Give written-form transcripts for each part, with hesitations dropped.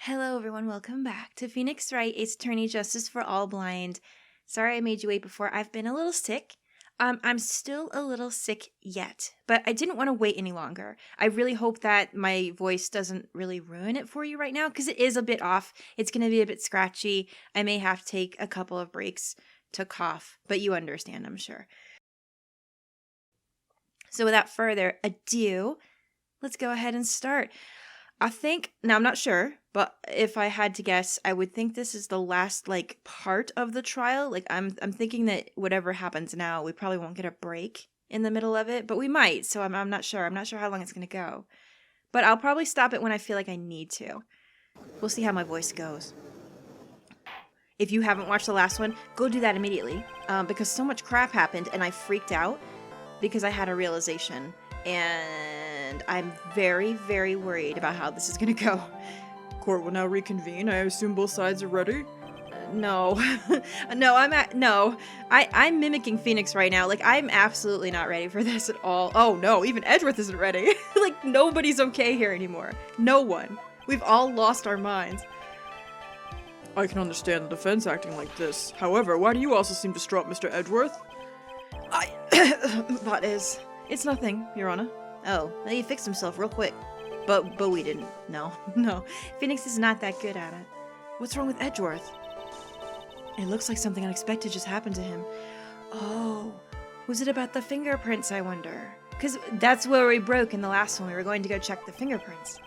Hello everyone, welcome back to Phoenix Wright, Ace Attorney Justice for All Blind. Sorry I made you wait before. I've been a little sick. I'm still a little sick yet, but I didn't want to wait any longer. I really hope that my voice doesn't really ruin it for you right now, because it is a bit off. It's going to be a bit scratchy. I may have to take a couple of breaks to cough, but you understand, I'm sure. So without further ado, let's go ahead and start. Now I'm not sure, but if I had to guess, I would think this is the last, part of the trial. I'm thinking that whatever happens now, we probably won't get a break in the middle of it, but we might, so I'm not sure. I'm not sure how long it's going to go. But I'll probably stop it when I feel like I need to. We'll see how my voice goes. If you haven't watched the last one, go do that immediately, because so much crap happened, and I freaked out because I had a realization, and I'm very, very worried about how this is going to go. Court will now reconvene. I assume both sides are ready? No. I'm mimicking Phoenix right now. I'm absolutely not ready for this at all. Oh, no, even Edgeworth isn't ready. Nobody's okay here anymore. No one. We've all lost our minds. I can understand the defense acting like this. However, why do you also seem distraught, Mr. Edgeworth? It's nothing, Your Honor. Oh, he fixed himself real quick. But we didn't. No. Phoenix is not that good at it. What's wrong with Edgeworth? It looks like something unexpected just happened to him. Oh, was it about the fingerprints, I wonder? Because that's where we broke in the last one. We were going to go check the fingerprints.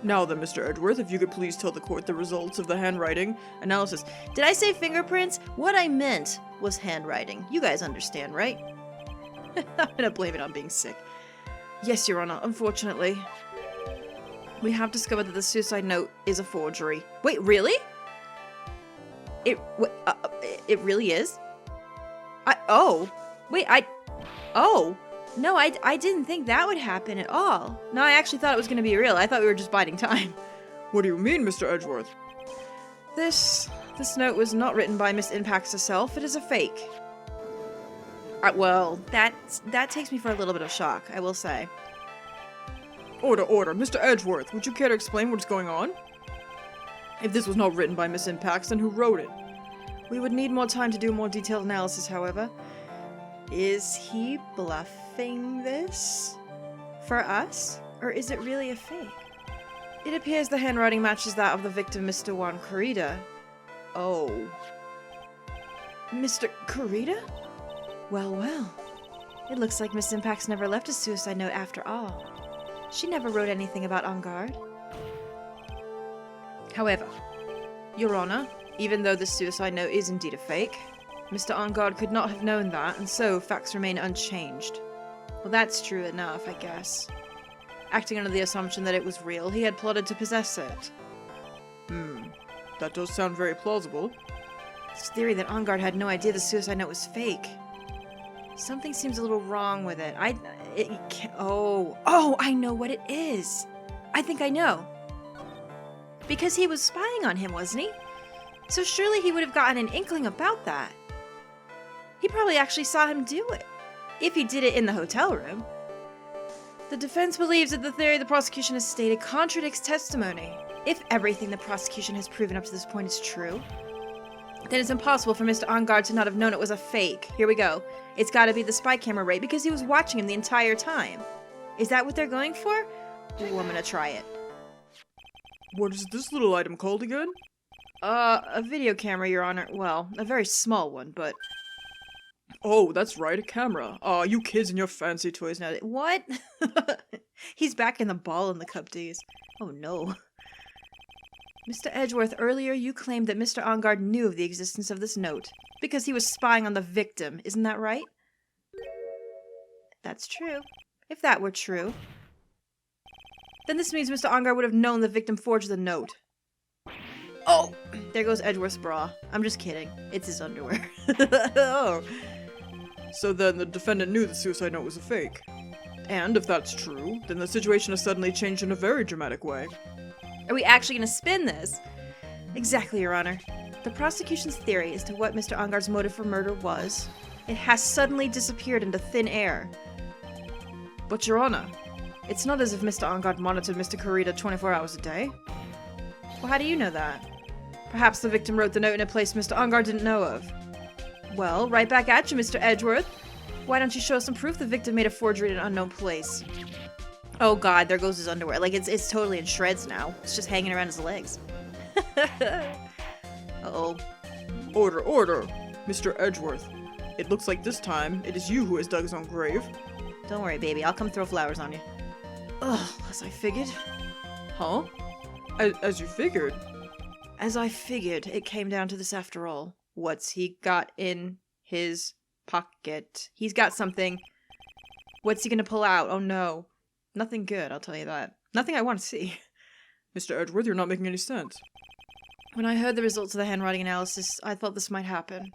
Now then, Mr. Edgeworth, if you could please tell the court the results of the handwriting analysis. Did I say fingerprints? What I meant was handwriting. You guys understand, right? I'm gonna blame it on being sick. Yes, Your Honor, unfortunately. We have discovered that the suicide note is a forgery. Wait, really? It really is? No, I didn't think that would happen at all. No, I actually thought it was going to be real. I thought we were just biding time. What do you mean, Mr. Edgeworth? This note was not written by Miss Impax herself. It is a fake. Well, that takes me for a little bit of shock, I will say. Order. Mr. Edgeworth, would you care to explain what's going on? If this was not written by Miss Impax, then who wrote it? We would need more time to do a more detailed analysis, however. Is he bluffing this for us, or is it really a fake? It appears the handwriting matches that of the victim, Mr. Juan Corrida. Oh. Mr. Corrida? Well. It looks like Miss Impax never left a suicide note after all. She never wrote anything about En Garde. However, Your Honor, even though the suicide note is indeed a fake, Mr. En Garde could not have known that, and so facts remain unchanged. Well, that's true enough, I guess. Acting under the assumption that it was real, he had plotted to possess it. That does sound very plausible. This theory that En Garde had no idea the suicide note was fake. Something seems a little wrong with it. I know what it is. I think I know. Because he was spying on him, wasn't he? So surely he would have gotten an inkling about that. He probably actually saw him do it. If he did it in the hotel room. The defense believes that the theory the prosecution has stated contradicts testimony. If everything the prosecution has proven up to this point is true, then it's impossible for Mr. En Garde to not have known it was a fake. Here we go. It's gotta be the spy camera, right? Because he was watching him the entire time. Is that what they're going for? Ooh, I'm gonna try it. What is this little item called again? A video camera, Your Honor. Well, a very small one, but... Oh, that's right, a camera. Aw, you kids and your fancy toys now. What? He's back in the ball in the cup days. Oh no. Mr. Edgeworth, earlier you claimed that Mr. En Garde knew of the existence of this note because he was spying on the victim, isn't that right? That's true. If that were true, then this means Mr. En Garde would have known the victim forged the note. Oh, there goes Edgeworth's bra. I'm just kidding. It's his underwear. Oh. So then the defendant knew the suicide note was a fake. And if that's true, then the situation has suddenly changed in a very dramatic way. Are we actually going to spin this? Exactly, Your Honor. The prosecution's theory as to what Mr. En Garde's motive for murder was, it has suddenly disappeared into thin air. But, Your Honor, It's not as if Mr. Angard monitored Mr. Kurita 24 hours a day. Well, how do you know that? Perhaps the victim wrote the note in a place Mr. Angard didn't know of. Well, right back at you, Mr. Edgeworth. Why don't you show us some proof the victim made a forgery in an unknown place? Oh god, there goes his underwear. Like, it's totally in shreds now. It's just hanging around his legs. Uh-oh. Order, order! Mr. Edgeworth. It looks like this time it is you who has dug his own grave. Don't worry, baby. I'll come throw flowers on you. Ugh, as I figured. Huh? As you figured? As I figured, it came down to this after all. What's he got in his pocket? He's got something. What's he gonna pull out? Oh no. Nothing good, I'll tell you that. Nothing I want to see. Mr. Edgeworth, you're not making any sense. When I heard the results of the handwriting analysis, I thought this might happen.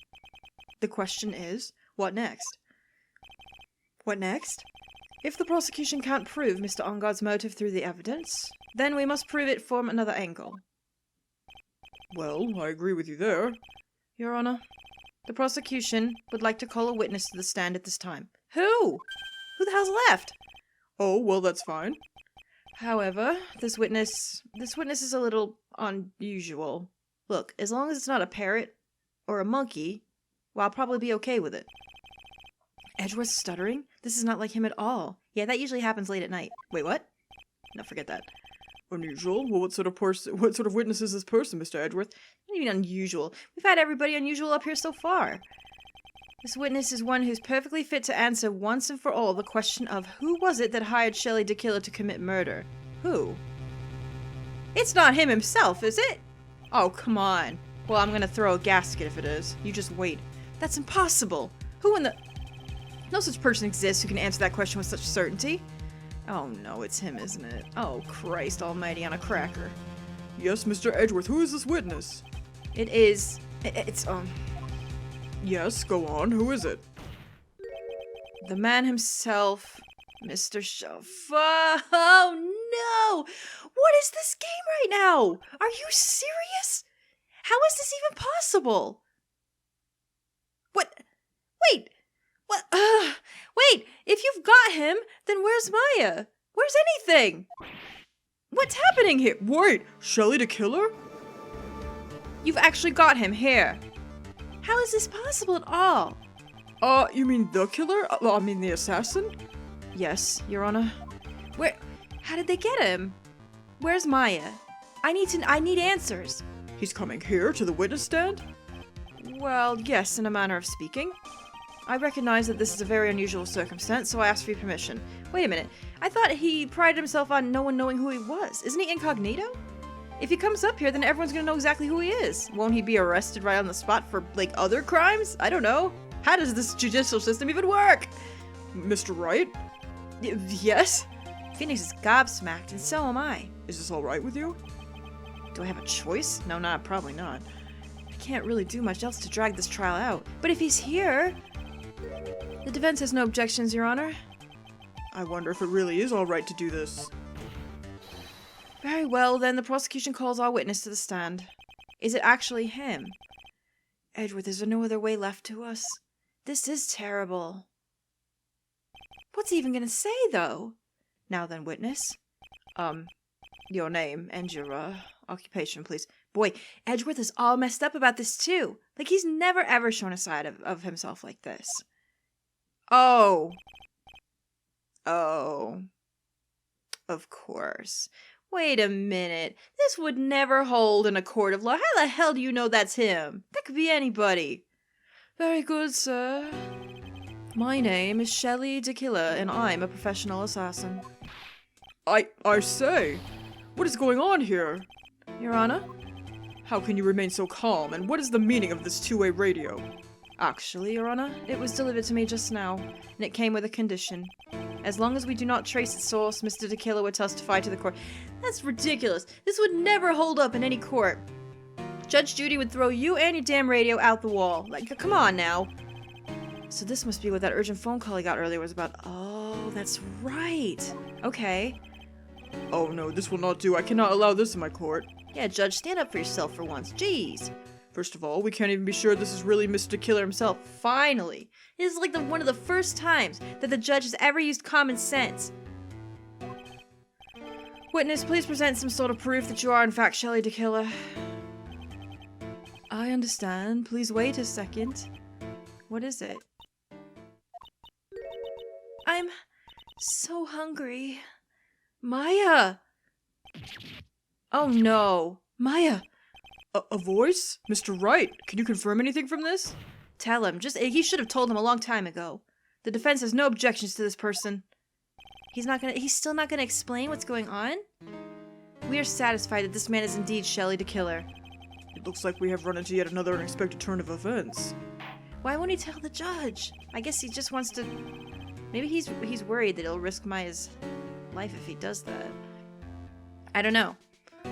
The question is, what next? What next? If the prosecution can't prove Mr. Angard's motive through the evidence, then we must prove it from another angle. Well, I agree with you there. Your Honor, the prosecution would like to call a witness to the stand at this time. Who? Who the hell's left? Oh, well, that's fine. However, this witness is a little unusual. Look, as long as it's not a parrot or a monkey, well, I'll probably be okay with it. Edgeworth's stuttering? This is not like him at all. Yeah, that usually happens late at night. Wait, what? No, forget that. Unusual? Well, what sort of witness is this person, Mr. Edgeworth? What do you mean unusual? We've had everybody unusual up here so far. This witness is one who's perfectly fit to answer once and for all the question of who was it that hired Shelley DeKiller to commit murder? Who? It's not him himself, is it? Oh, come on. Well, I'm gonna throw a gasket if it is. You just wait. That's impossible. Who in the... No such person exists who can answer that question with such certainty. Oh no, it's him, isn't it? Oh, Christ almighty on a cracker. Yes, Mr. Edgeworth, who is this witness? It's Yes, go on, who is it? the man himself, Mr. Shuffa. Oh no! What is this game right now? Are you serious? How is this even possible? What? Wait! What? Wait! If you've got him, then where's Maya? Where's anything? What's happening here? Wait, Shelley DeKiller? You've actually got him here. How is this possible at all? You mean the killer? I mean the assassin? Yes, Your Honor. Where? How did they get him? Where's Maya? I need answers. He's coming here to the witness stand? Well, yes, in a manner of speaking. I recognize that this is a very unusual circumstance, so I ask for your permission. Wait a minute. I thought he prided himself on no one knowing who he was. Isn't he incognito? If he comes up here, then everyone's gonna know exactly who he is. Won't he be arrested right on the spot for, like, other crimes? I don't know. How does this judicial system even work? Mr. Wright? Yes? Phoenix is gobsmacked, and so am I. Is this alright with you? Do I have a choice? No, probably not. I can't really do much else to drag this trial out. But if he's here... The defense has no objections, Your Honor. I wonder if it really is alright to do this. Very well, then the prosecution calls our witness to the stand. Is it actually him? Edgeworth, is there no other way left to us? This is terrible. What's he even gonna say, though? Now then, witness. Your name and your, occupation, please. Boy, Edgeworth is all messed up about this, too. Like, he's never ever shown a side of himself like this. Oh. Of course. Wait a minute. This would never hold in a court of law. How the hell do you know that's him? That could be anybody. Very good, sir. My name is Shelley DeKiller, and I'm a professional assassin. I say, what is going on here? Your Honor? How can you remain so calm, and what is the meaning of this two-way radio? Actually, Your Honor, it was delivered to me just now, and it came with a condition. As long as we do not trace its source, Mr. DeKiller would testify to the court. That's ridiculous. This would never hold up in any court. Judge Judy would throw you and your damn radio out the wall. Like, come on now. So this must be what that urgent phone call he got earlier was about. Oh, that's right. Okay. Oh no, this will not do. I cannot allow this in my court. Yeah, Judge, stand up for yourself for once. Jeez. First of all, we can't even be sure this is really Mr. DeKiller himself. Finally. This is like one of the first times that the judge has ever used common sense. Witness, please present some sort of proof that you are in fact Shelley the killer. I understand. Please wait a second. What is it? I'm so hungry. Maya! Oh no. Maya! A voice? Mr. Wright, can you confirm anything from this? Tell him. He should have told him a long time ago. The defense has no objections to this person. He's still not gonna explain what's going on? We are satisfied that this man is indeed Shelley the killer. It looks like we have run into yet another unexpected turn of events. Why won't he tell the judge? I guess he just wants to... Maybe he's worried that he'll risk Maya's life if he does that. I don't know.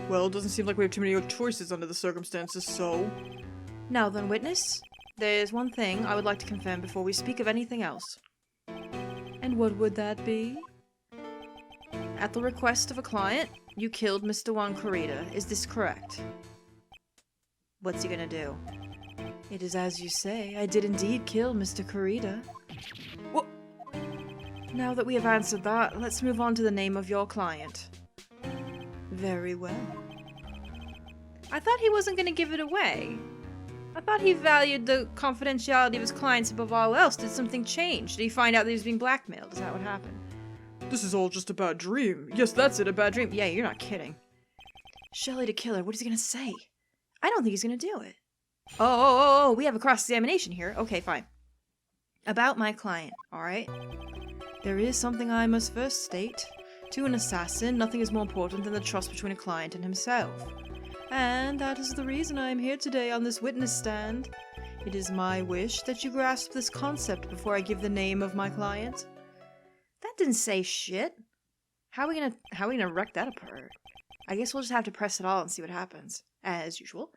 Well, it doesn't seem like we have too many choices under the circumstances, so... Now then, witness, there's one thing I would like to confirm before we speak of anything else. And what would that be? At the request of a client, you killed Mr. Juan Corrida. Is this correct? What's he gonna do? It is as you say. I did indeed kill Mr. Corrida. What? Now that we have answered that, let's move on to the name of your client. Very well. I thought he wasn't gonna give it away. I thought he valued the confidentiality of his clients above all else. Did something change? Did he find out that he was being blackmailed? Is that what happened? This is all just a bad dream. Yes, that's it, a bad dream. Yeah, you're not kidding. Shelley the killer, what is he gonna say? I don't think he's gonna do it. Oh, we have a cross-examination here. Okay, fine. About my client, alright? There is something I must first state. To an assassin, nothing is more important than the trust between a client and himself. And that is the reason I am here today on this witness stand. It is my wish that you grasp this concept before I give the name of my client. That didn't say shit. How are we gonna wreck that apart? I guess we'll just have to press it all and see what happens. As usual.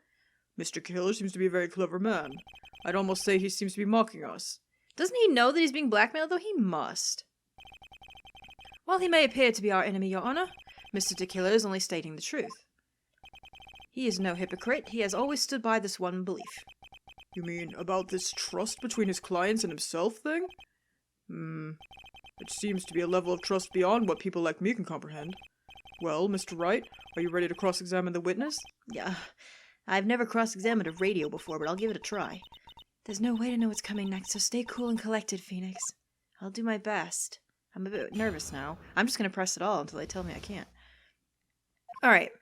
Mr. Killer seems to be a very clever man. I'd almost say he seems to be mocking us. Doesn't he know that he's being blackmailed, though? He must. While he may appear to be our enemy, Your Honor, Mr. the Killer is only stating the truth. He is no hypocrite. He has always stood by this one belief. You mean about this trust between his clients and himself thing? It seems to be a level of trust beyond what people like me can comprehend. Well, Mr. Wright, are you ready to cross-examine the witness? Yeah, I've never cross-examined a radio before, but I'll give it a try. There's no way to know what's coming next, so stay cool and collected, Phoenix. I'll do my best. I'm a bit nervous now. I'm just gonna press it all until they tell me I can't. Alright.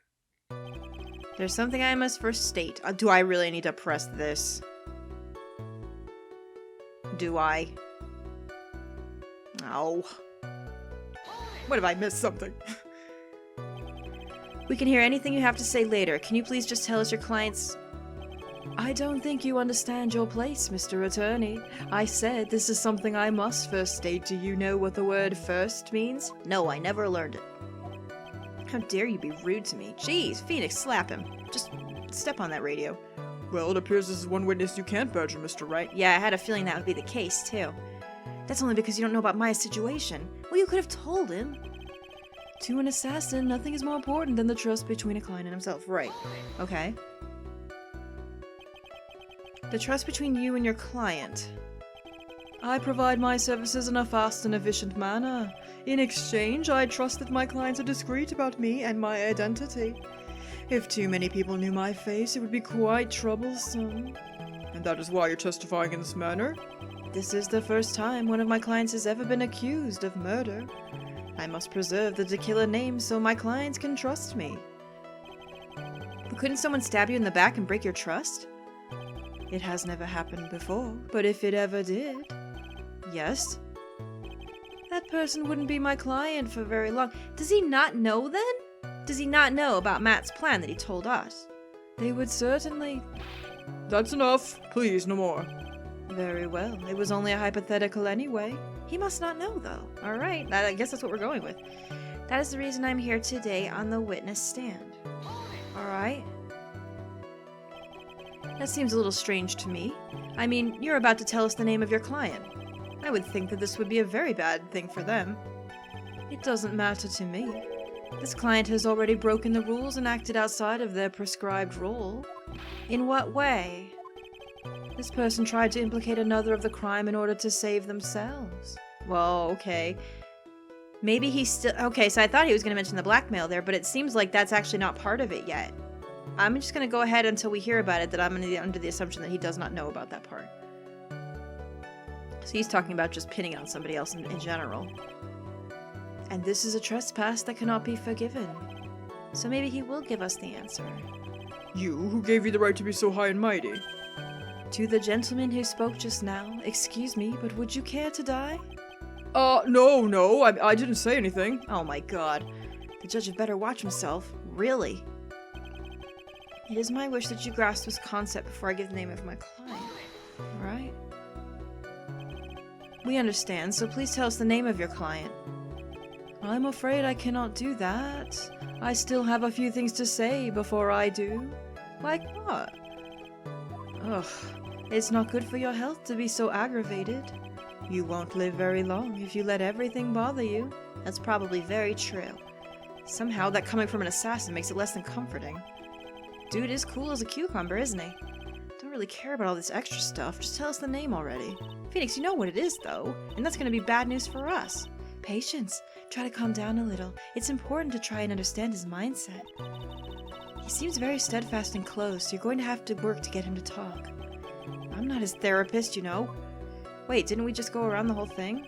There's something I must first state. Do I really need to press this? Do I? Oh. What if I missed something? We can hear anything you have to say later. Can you please just tell us your client's... I don't think you understand your place, Mr. Attorney. I said this is something I must first state. Do you know what the word first means? No, I never learned it. How dare you be rude to me? Jeez, Phoenix, slap him. Just step on that radio. Well, it appears this is one witness you can't badger, Mr. Wright. Yeah, I had a feeling that would be the case, too. That's only because you don't know about Maya's situation. Well, you could have told him. To an assassin, nothing is more important than the trust between a client and himself. Right. Okay. The trust between you and your client. I provide my services in a fast and efficient manner. In exchange, I trust that my clients are discreet about me and my identity. If too many people knew my face, it would be quite troublesome. And that is why you're testifying in this manner? This is the first time one of my clients has ever been accused of murder. I must preserve the killer name so my clients can trust me. But couldn't someone stab you in the back and break your trust? It has never happened before, but if it ever did, yes, that person wouldn't be my client for very long. Does he not know then? Does he not know about Matt's plan that he told us? They would certainly... That's enough. Please, no more. Very well. It was only a hypothetical anyway. He must not know, though. Alright, I guess that's what we're going with. That is the reason I'm here today on the witness stand. Alright? That seems a little strange to me. I mean, you're about to tell us the name of your client. I would think that this would be a very bad thing for them. It doesn't matter to me. This client has already broken the rules and acted outside of their prescribed role. In what way? This person tried to implicate another of the crime in order to save themselves. Well, okay. Maybe he's still... Okay, so I thought he was going to mention the blackmail there, but it seems like that's actually not part of it yet. I'm just going to go ahead until we hear about it, that I'm under the assumption that he does not know about that part. So he's talking about just pinning it on somebody else in general. And this is a trespass that cannot be forgiven. So maybe he will give us the answer. You, who gave you the right to be so high and mighty? To the gentleman who spoke just now, excuse me, but would you care to die? No, I didn't say anything. Oh my god. The judge had better watch himself. Really? It is my wish that you grasp this concept before I give the name of my client. Alright? We understand, so please tell us the name of your client. I'm afraid I cannot do that. I still have a few things to say before I do. Like what? Ugh, it's not good for your health to be so aggravated. You won't live very long if you let everything bother you. That's probably very true. Somehow that coming from an assassin makes it less than comforting. Dude is cool as a cucumber, isn't he? Don't really care about all this extra stuff, just tell us the name already. Phoenix, you know what it is though, and that's gonna be bad news for us. Patience. Try to calm down a little. It's important to try and understand his mindset. He seems very steadfast and close, so you're going to have to work to get him to talk. I'm not his therapist, you know. Wait, didn't we just go around the whole thing?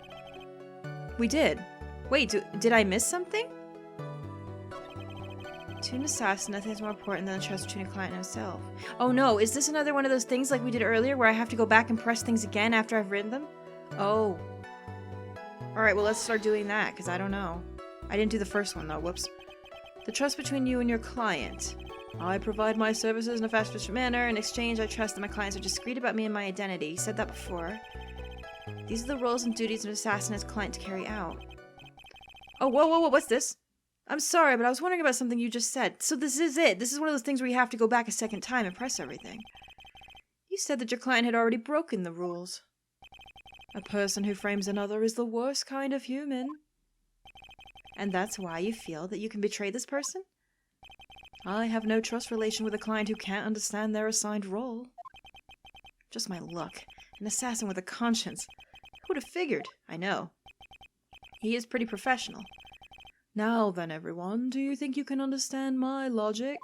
We did. Wait, did I miss something? To an assassin, nothing is more important than the trust between a client and himself. Oh no, is this another one of those things like we did earlier where I have to go back and press things again after I've written them? Oh. Alright, well let's start doing that, because I don't know. I didn't do the first one though, whoops. The trust between you and your client. I provide my services in a fast-paced manner. In exchange, I trust that my clients are discreet about me and my identity. You said that before. These are the roles and duties of an assassin and his client to carry out. Oh, whoa, what's this? I'm sorry, but I was wondering about something you just said. So this is it. This is one of those things where you have to go back a second time and press everything. You said that your client had already broken the rules. A person who frames another is the worst kind of human. And that's why you feel that you can betray this person? I have no trust relation with a client who can't understand their assigned role. Just my luck. An assassin with a conscience. Who would have figured? I know. He is pretty professional. Now then, everyone, do you think you can understand my logic?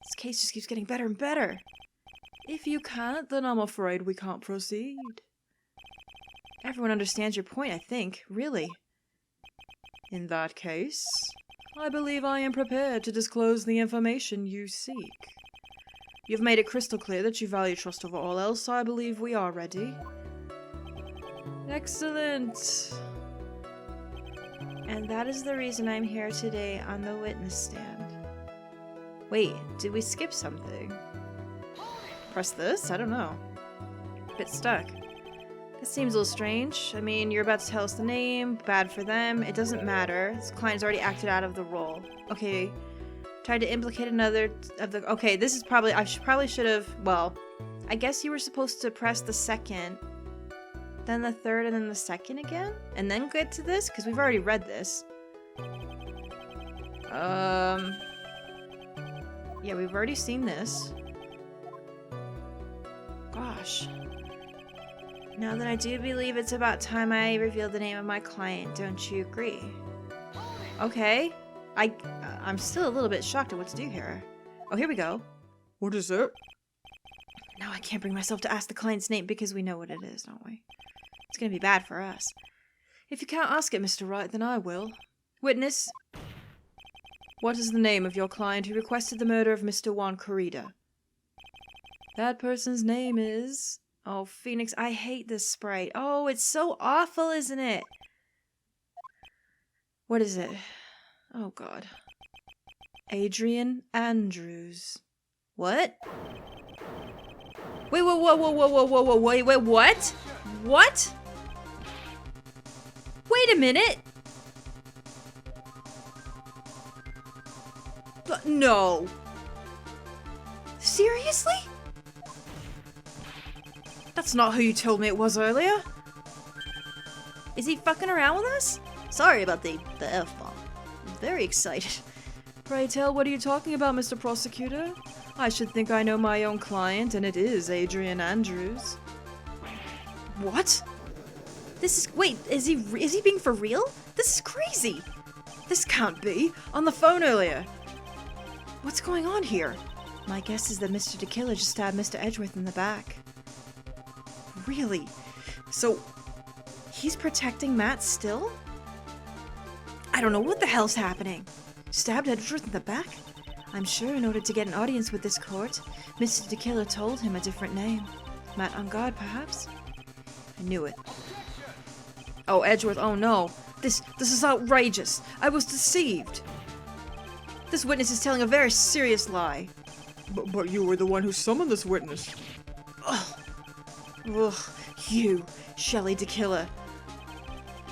This case just keeps getting better and better. If you can't, then I'm afraid we can't proceed. Everyone understands your point, I think. Really. In that case, I believe I am prepared to disclose the information you seek. You've made it crystal clear that you value trust over all else, so I believe we are ready. Excellent. And that is the reason I'm here today on the witness stand. Wait, did we skip something? Press this? I don't know. Bit stuck. This seems a little strange. I mean, you're about to tell us the name. Bad for them. It doesn't matter. This client has already acted out of the role. Okay. Tried to implicate another of the... Okay, this is probably... I probably should have... Well, I guess you were supposed to press the second, then the third, and then the second again? And then get to this? Because we've already read this. Yeah, we've already seen this. Gosh. Now that I do believe it's about time I reveal the name of my client, don't you agree? Okay. I'm still a little bit shocked at what to do here. Oh, here we go. What is it? Now I can't bring myself to ask the client's name because we know what it is, don't we? It's gonna be bad for us. If you can't ask it, Mr. Wright, then I will. Witness. What is the name of your client who requested the murder of Mr. Juan Corrida? That person's name is... Oh, Phoenix, I hate this sprite. Oh, it's so awful, isn't it? What is it? Oh, God. Adrian Andrews. What? Wait, whoa, wait, what? What? Wait a minute! No. Seriously? That's not who you told me it was earlier. Is he fucking around with us? Sorry about the F-bomb. I'm very excited. Pray tell, what are you talking about, Mr. Prosecutor? I should think I know my own client, and it is Adrian Andrews. What? Wait, is he being for real? This is crazy. This can't be. On the phone earlier. What's going on here? My guess is that Mr. DeKiller just stabbed Mr. Edgeworth in the back. Really? So, he's protecting Matt still? I don't know what the hell's happening. Stabbed Edgeworth in the back? I'm sure in order to get an audience with this court, Mr. DeKiller told him a different name. Matt on guard, perhaps? I knew it. Oh, Edgeworth, oh no. This is outrageous. I was deceived. This witness is telling a very serious lie. But you were the one who summoned this witness. Ugh, you, Shelley DeKiller.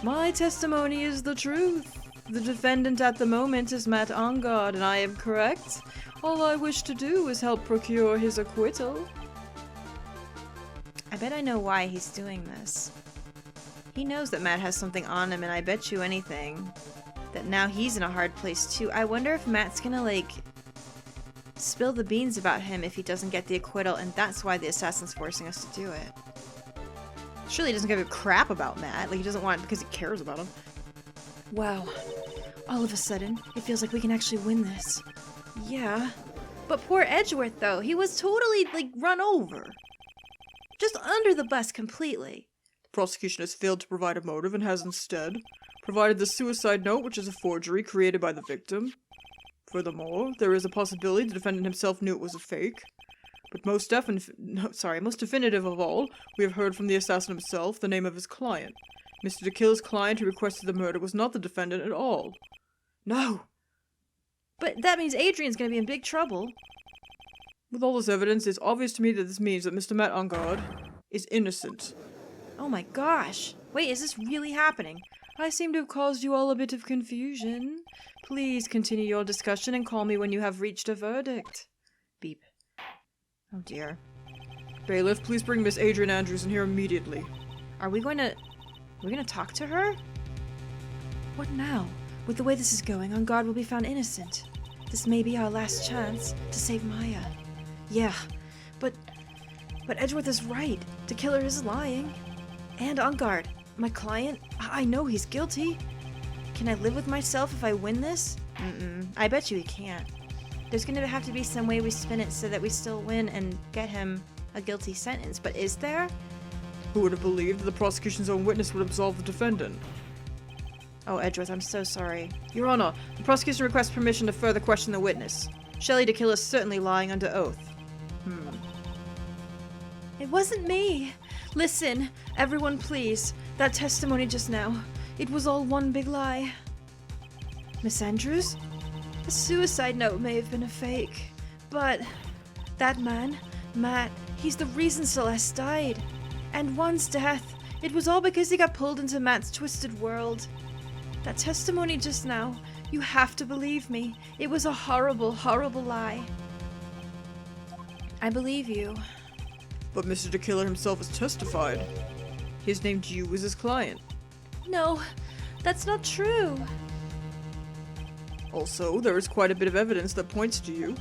My testimony is the truth. The defendant at the moment is Matt Ongard, and I am correct. All I wish to do is help procure his acquittal. I bet I know why he's doing this. He knows that Matt has something on him, and I bet you anything that now he's in a hard place too. I wonder if Matt's gonna, like, spill the beans about him if he doesn't get the acquittal, and that's why the assassin's forcing us to do it. Surely he doesn't give a crap about Matt. Like, he doesn't want it because he cares about him. Wow. All of a sudden, it feels like we can actually win this. Yeah. But poor Edgeworth, though. He was totally, like, run over. Just under the bus completely. The prosecution has failed to provide a motive and has instead provided the suicide note, which is a forgery created by the victim. Furthermore, there is a possibility the defendant himself knew it was a fake. But most definitive of all, we have heard from the assassin himself the name of his client. Mr. DeKiller's client who requested the murder was not the defendant at all. No! But that means Adrian's gonna be in big trouble. With all this evidence, it's obvious to me that this means that Mr. Matt Ongard is innocent. Oh my gosh. Wait, is this really happening? I seem to have caused you all a bit of confusion. Please continue your discussion and call me when you have reached a verdict. Beep. Oh dear. Bailiff, please bring Miss Adrian Andrews in here immediately. Are we going to... We're gonna talk to her? What now? With the way this is going, Ongard will be found innocent. This may be our last chance to save Maya. Yeah, but Edgeworth is right. DeKiller is lying. And Ongard, my client, I know he's guilty. Can I live with myself if I win this? I bet you he can't. There's gonna have to be some way we spin it so that we still win and get him a guilty sentence, but is there? Who would have believed that the prosecution's own witness would absolve the defendant? Oh, Edgeworth, I'm so sorry. Your Honor, the prosecution requests permission to further question the witness. Shelley DeKiller is certainly lying under oath. It wasn't me. Listen, everyone please. That testimony just now, it was all one big lie. Miss Andrews? The suicide note may have been a fake, but that man, Matt, he's the reason Celeste died. And Juan's death, it was all because he got pulled into Matt's twisted world. That testimony just now, you have to believe me. It was a horrible, horrible lie. I believe you. But Mr. DeKiller himself has testified. He has named you as his client. No, that's not true. Also, there is quite a bit of evidence that points to you.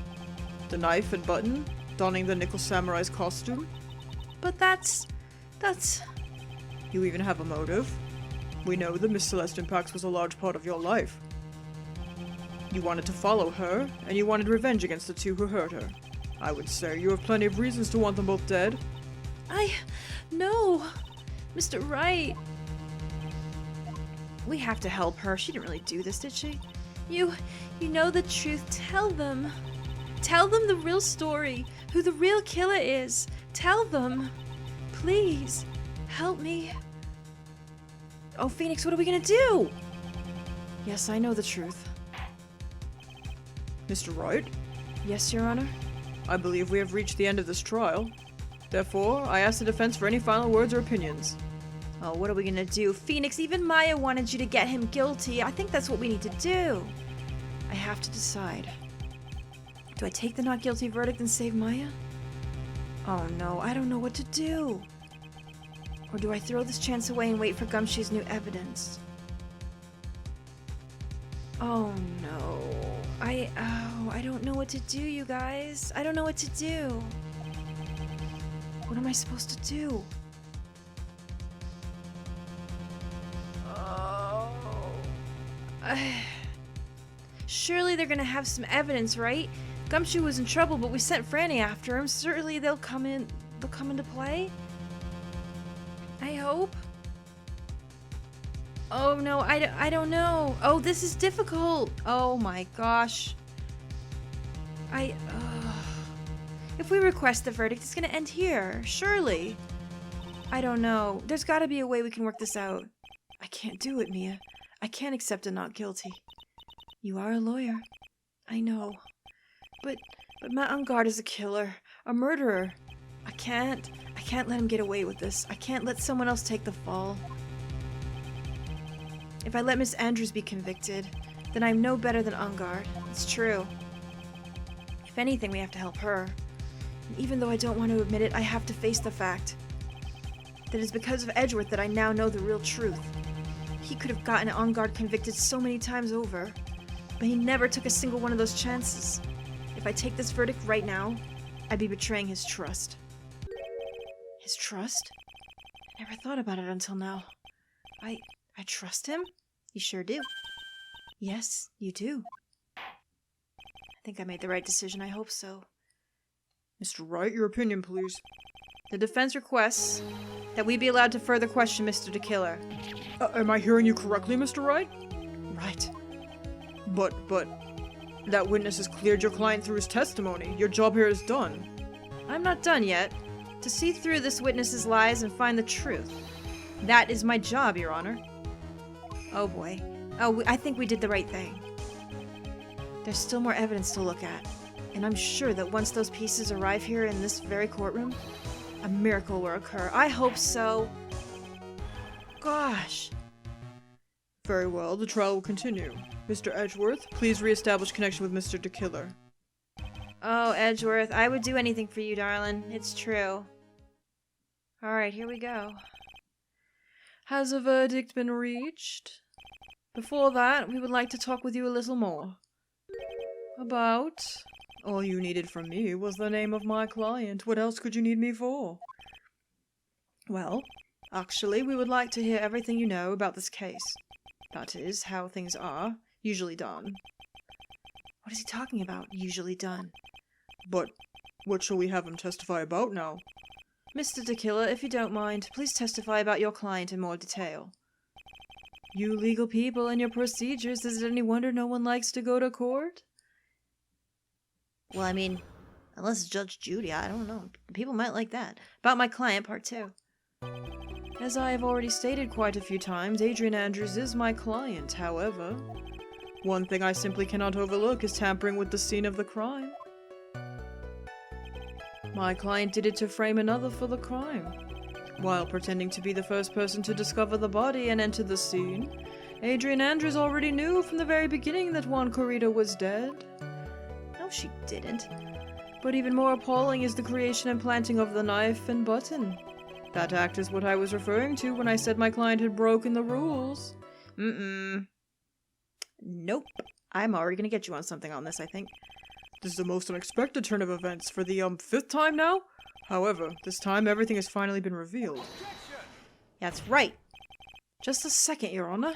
The knife and button, donning the Nickel Samurai's costume. But that's... You even have a motive. We know that Miss Celeste Impax was a large part of your life. You wanted to follow her, and you wanted revenge against the two who hurt her. I would say you have plenty of reasons to want them both dead. No! Mr. Wright! We have to help her. She didn't really do this, did she? You know the truth. Tell them. Tell them the real story. Who the real killer is. Tell them. Please. Help me. Oh, Phoenix, what are we gonna do? Yes, I know the truth. Mr. Wright? Yes, Your Honor? I believe we have reached the end of this trial. Therefore, I ask the defense for any final words or opinions. Oh, what are we gonna do? Phoenix, even Maya wanted you to get him guilty. I think that's what we need to do. I have to decide. Do I take the not guilty verdict and save Maya? Oh no, I don't know what to do. Or do I throw this chance away and wait for Gumshoe's new evidence? Oh no. I don't know what to do, you guys. I don't know what to do. What am I supposed to do? Surely they're gonna have some evidence, right? Gumshoe was in trouble, but we sent Franny after him. Certainly they'll come into play. I hope. Oh no, I don't know. Oh, this is difficult. Oh my gosh. If we request the verdict, it's gonna end here. Surely. I don't know. There's gotta be a way we can work this out. I can't do it, Mia. I can't accept a not guilty. You are a lawyer. I know. But Matt Ungard is a killer. A murderer. I can't let him get away with this. I can't let someone else take the fall. If I let Miss Andrews be convicted, then I'm no better than Ungard. It's true. If anything, we have to help her. And even though I don't want to admit it, I have to face the fact that it's because of Edgeworth that I now know the real truth. He could have gotten Ungard convicted so many times over, but he never took a single one of those chances. If I take this verdict right now, I'd be betraying his trust. His trust? I never thought about it until now. I trust him? You sure do. Yes, you do. I think I made the right decision. I hope so. Mr. Wright, your opinion, please. The defense requests that we be allowed to further question Mr. DeKiller. Am I hearing you correctly, Mr. Wright? Right. But, that witness has cleared your client through his testimony. Your job here is done. I'm not done yet. To see through this witness's lies and find the truth. That is my job, Your Honor. Oh boy. Oh, I think we did the right thing. There's still more evidence to look at. And I'm sure that once those pieces arrive here in this very courtroom, a miracle will occur. I hope so. Gosh. Very well, the trial will continue. Mr. Edgeworth, please re-establish connection with Mr. DeKiller. Oh, Edgeworth, I would do anything for you, darling. It's true. Alright, here we go. Has a verdict been reached? Before that, we would like to talk with you a little more. About? All you needed from me was the name of my client. What else could you need me for? Well, actually, we would like to hear everything you know about this case. That is, how things are usually done. What is he talking about, usually done? But what shall we have him testify about now? Mr. DeKiller, if you don't mind, please testify about your client in more detail. You legal people and your procedures, is it any wonder no one likes to go to court? Well, I mean, unless it's Judge Judy, I don't know. People might like that. About my client, part 2. As I have already stated quite a few times, Adrian Andrews is my client. However, one thing I simply cannot overlook is tampering with the scene of the crime. My client did it to frame another for the crime. While pretending to be the first person to discover the body and enter the scene, Adrian Andrews already knew from the very beginning that Juan Corrida was dead. No, she didn't. But even more appalling is the creation and planting of the knife and button. That act is what I was referring to when I said my client had broken the rules. Nope. I'm already gonna get you on something on this, I think. This is the most unexpected turn of events for the, 5th time now? However, this time everything has finally been revealed. That's right. Just a second, Your Honor.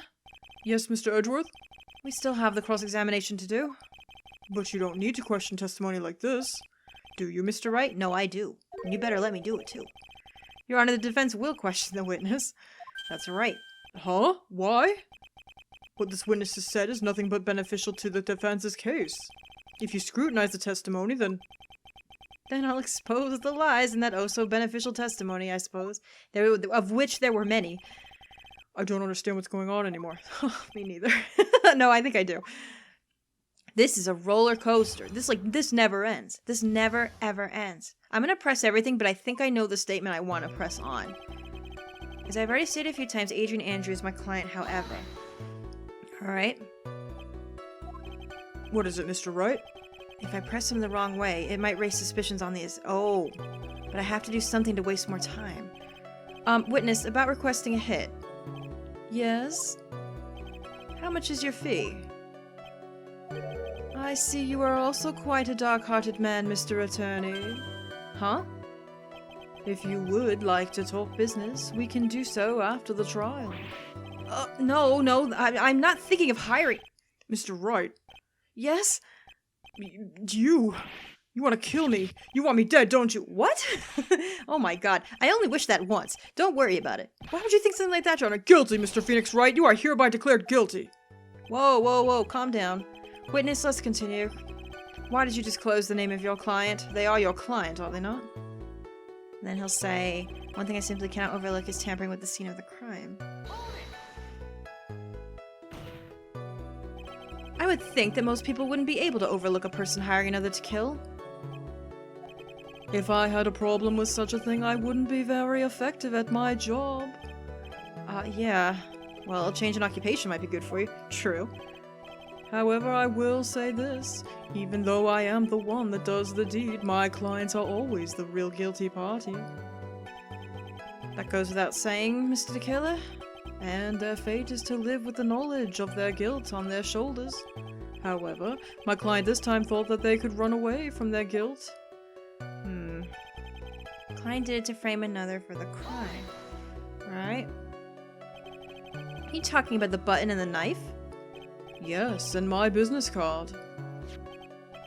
Yes, Mr. Edgeworth? We still have the cross-examination to do. But you don't need to question testimony like this. Do you, Mr. Wright? No, I do. And you better let me do it, too. Your Honor, the defense will question the witness. That's right. Huh? Why? What this witness has said is nothing but beneficial to the defense's case. If you scrutinize the testimony, then I'll expose the lies in that oh-so-beneficial testimony, I suppose. Of which there were many. I don't understand what's going on anymore. Me neither. No, I think I do. This is a roller coaster. This never ends. This never, ever ends. I'm gonna press everything, but I think I know the statement I want to press on. As I've already stated a few times, Adrian Andrews is my client, however. Alright? What is it, Mr. Wright? If I press him the wrong way, it might raise suspicions on these. Oh, but I have to do something to waste more time. Witness, about requesting a hit. Yes? How much is your fee? I see you are also quite a dark-hearted man, Mr. Attorney. Huh? If you would like to talk business, we can do so after the trial. No, I'm not thinking of hiring. Mr. Wright, Yes? You want to kill me. You want me dead, don't you? What? Oh my god, I only wish that once. Don't worry about it. Why would you think something like that, John? Guilty, Mr. Phoenix Wright. You are hereby declared guilty. Whoa, whoa, whoa, calm down. Witness, let's continue. Why did you disclose the name of your client? They are your client, are they not? And then he'll say, one thing I simply cannot overlook is tampering with the scene of the crime. I would think that most people wouldn't be able to overlook a person hiring another to kill. If I had a problem with such a thing, I wouldn't be very effective at my job. Yeah. Well, a change in occupation might be good for you. True. However, I will say this. Even though I am the one that does the deed, my clients are always the real guilty party. That goes without saying, Mr. Killer. And their fate is to live with the knowledge of their guilt on their shoulders. However, my client this time thought that they could run away from their guilt. Client did it to frame another for the crime. Right? Are you talking about the button and the knife? Yes, and my business card.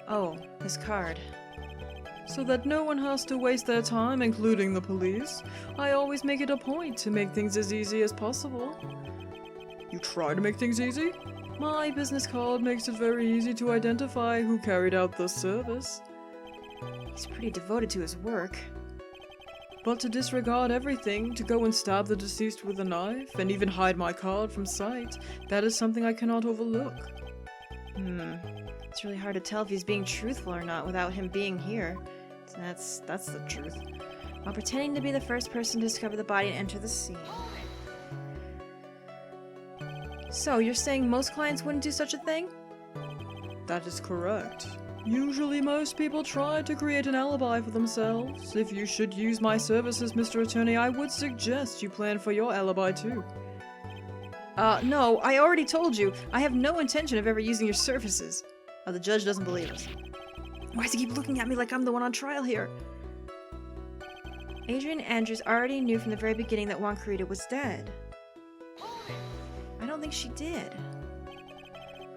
Oh, his card. So that no one has to waste their time, including the police, I always make it a point to make things as easy as possible. You try to make things easy? My business card makes it very easy to identify who carried out the service. He's pretty devoted to his work. But to disregard everything, to go and stab the deceased with a knife, and even hide my card from sight, that is something I cannot overlook. It's really hard to tell if he's being truthful or not without him being here. That's the truth. While pretending to be the first person to discover the body and enter the scene. So, you're saying most clients wouldn't do such a thing? That is correct. Usually most people try to create an alibi for themselves. If you should use my services, Mr. Attorney, I would suggest you plan for your alibi too. No, I already told you. I have no intention of ever using your services. Oh, the judge doesn't believe us. Why does he keep looking at me like I'm the one on trial here? Adrian Andrews already knew from the very beginning that Juan Carita was dead. I don't think she did.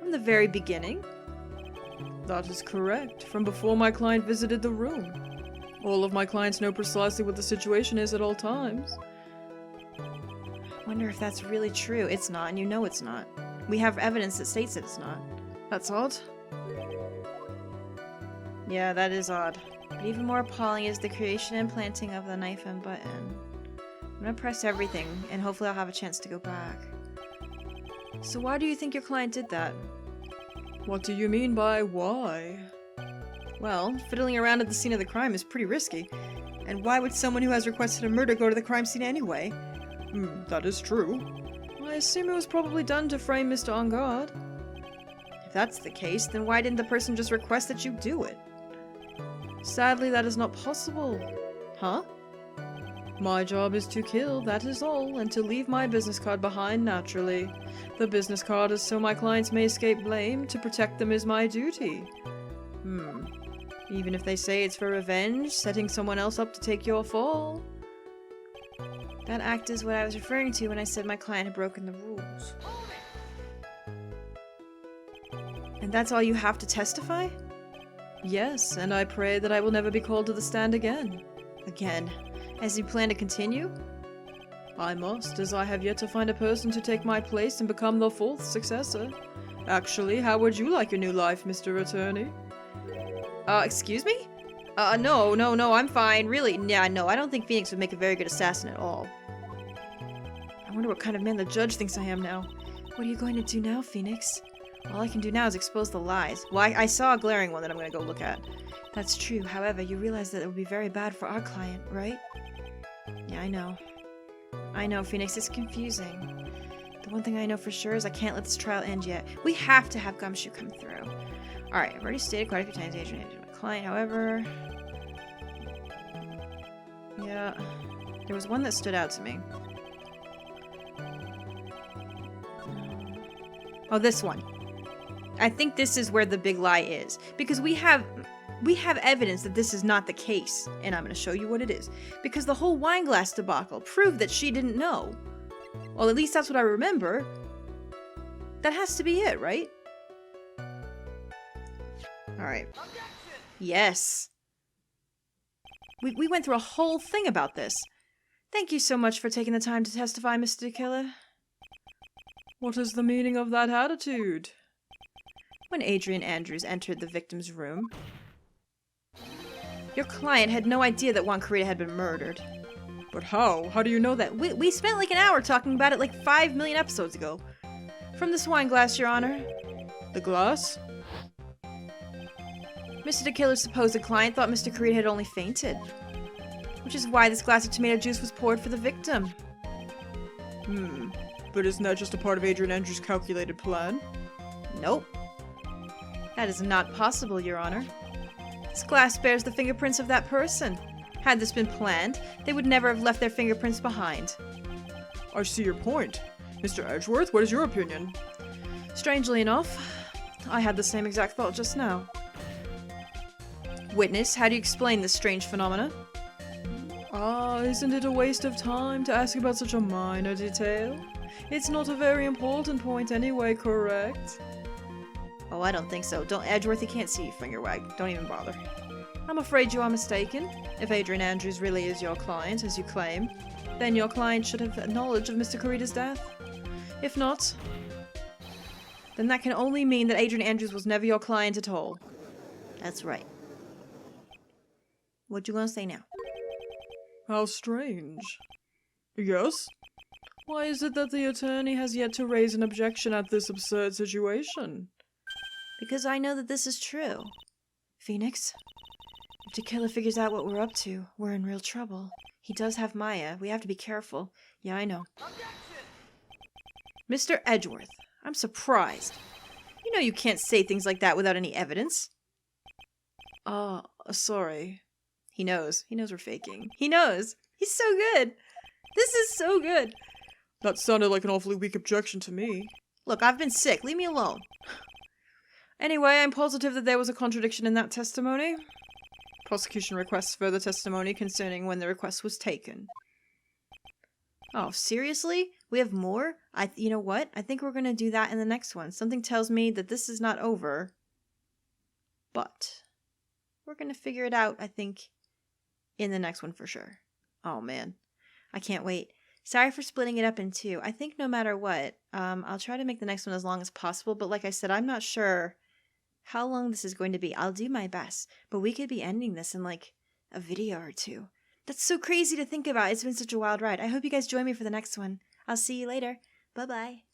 From the very beginning? That is correct, from before my client visited the room. All of my clients know precisely what the situation is at all times. I wonder if that's really true. It's not, and you know it's not. We have evidence that states that it's not. That's odd. Yeah, that is odd. But even more appalling is the creation and planting of the knife and button. I'm gonna press everything, and hopefully I'll have a chance to go back. So why do you think your client did that? What do you mean by why? Well, fiddling around at the scene of the crime is pretty risky. And why would someone who has requested a murder go to the crime scene anyway? That is true. I assume it was probably done to frame Mr. On Guard. If that's the case, then why didn't the person just request that you do it? Sadly, that is not possible. Huh? My job is to kill, that is all, and to leave my business card behind naturally. The business card is so my clients may escape blame. To protect them is my duty. Even if they say it's for revenge, setting someone else up to take your fall? That act is what I was referring to when I said my client had broken the rules. And that's all you have to testify? Yes, and I pray that I will never be called to the stand again. Again? As you plan to continue? I must, as I have yet to find a person to take my place and become the fourth successor. Actually, how would you like your new life, Mr. Attorney? Excuse me? No, I'm fine. Really, yeah, no, I don't think Phoenix would make a very good assassin at all. I wonder what kind of man the judge thinks I am now. What are you going to do now, Phoenix? All I can do now is expose the lies. Well, I saw a glaring one that I'm going to go look at. That's true. However, you realize that it would be very bad for our client, right? Yeah, I know. I know, Phoenix. It's confusing. The one thing I know for sure is I can't let this trial end yet. We have to have Gumshoe come through. Alright, I've already stated quite a few times Adrian is my client, however... Yeah... There was one that stood out to me. Oh, this one. I think this is where the big lie is. Because we have evidence that this is not the case. And I'm going to show you what it is. Because the whole wine glass debacle proved that she didn't know. Well, at least that's what I remember. That has to be it, right? Alright. Yes. We went through a whole thing about this. Thank you so much for taking the time to testify, Mr. Killer. What is the meaning of that attitude? When Adrian Andrews entered the victim's room, your client had no idea that Juan Corrida had been murdered. But how? How do you know that? We spent like an hour talking about it like 5 million episodes ago. From this wine glass, Your Honor. The glass? Mr. the Killer's supposed client thought Mr. Corrida had only fainted, which is why this glass of tomato juice was poured for the victim. But isn't that just a part of Adrian Andrews' calculated plan? Nope. That is not possible, Your Honor. This glass bears the fingerprints of that person. Had this been planned, they would never have left their fingerprints behind. I see your point. Mr. Edgeworth, what is your opinion? Strangely enough, I had the same exact thought just now. Witness, how do you explain this strange phenomena? Isn't it a waste of time to ask about such a minor detail? It's not a very important point anyway, correct? Oh, I don't think so. Don't, Edgeworth, you can't see you finger wag. Don't even bother. I'm afraid you are mistaken. If Adrian Andrews really is your client, as you claim, then your client should have knowledge of Mr. Corrida's death. If not, then that can only mean that Adrian Andrews was never your client at all. That's right. What you gonna say now? How strange. Yes? Why is it that the attorney has yet to raise an objection at this absurd situation? Because I know that this is true. Phoenix, if the killer figures out what we're up to, we're in real trouble. He does have Maya. We have to be careful. Yeah, I know. Mr. Edgeworth, I'm surprised. You know you can't say things like that without any evidence. Sorry. He knows. He knows we're faking. He knows. He's so good. This is so good. That sounded like an awfully weak objection to me. Look, I've been sick. Leave me alone. Anyway, I'm positive that there was a contradiction in that testimony. Prosecution requests further testimony concerning when the request was taken. Oh, seriously? We have more? You know what? I think we're going to do that in the next one. Something tells me that this is not over. But we're going to figure it out, I think, in the next one for sure. Oh, man. I can't wait. Sorry for splitting it up in two. I think no matter what, I'll try to make the next one as long as possible. But like I said, I'm not sure how long this is going to be. I'll do my best. But we could be ending this in like a video or two. That's so crazy to think about. It's been such a wild ride. I hope you guys join me for the next one. I'll see you later. Bye-bye.